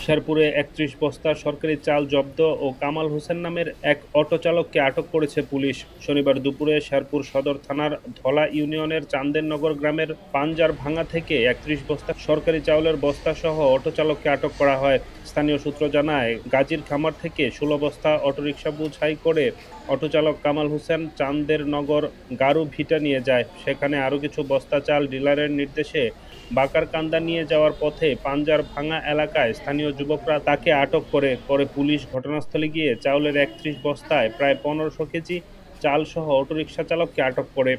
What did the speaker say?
শেরপুরে ৩১ বস্তা সরকারি চাল জব্দ ও কামাল হোসেন নামের এক অটোচালককে আটক করেছে পুলিশ। শনিবার দুপুরে শেরপুর সদর থানার ধলা ইউনিয়নের চান্দেরনগর গ্রামের পাঞ্জার ভাঙা থেকে ৩১ বস্তা সরকারি চাউলের বস্তাসহ অটোচালককে আটক করা হয়। স্থানীয় সূত্র জানায়, গাজীর খামার থেকে ১৬ বস্তা অটোরিকশা বোঝাই করে অটোচালক কামাল হোসেন চান্দেরনগর গারু ভিটা নিয়ে যায়। সেখানে আরও কিছু বস্তা চাল ডিলারের নির্দেশে বাকারকান্দা নিয়ে যাওয়ার পথে পাঞ্জার ভাঙা এলাকায় স্থানীয় যুবকরা তাকে আটক করে। পরে পুলিশ ঘটনাস্থলে গিয়ে চাউলের ৩১ বস্তায় প্রায় ১৫০০ কেজি চালসহ অটোরিকশা চালককে আটক করে।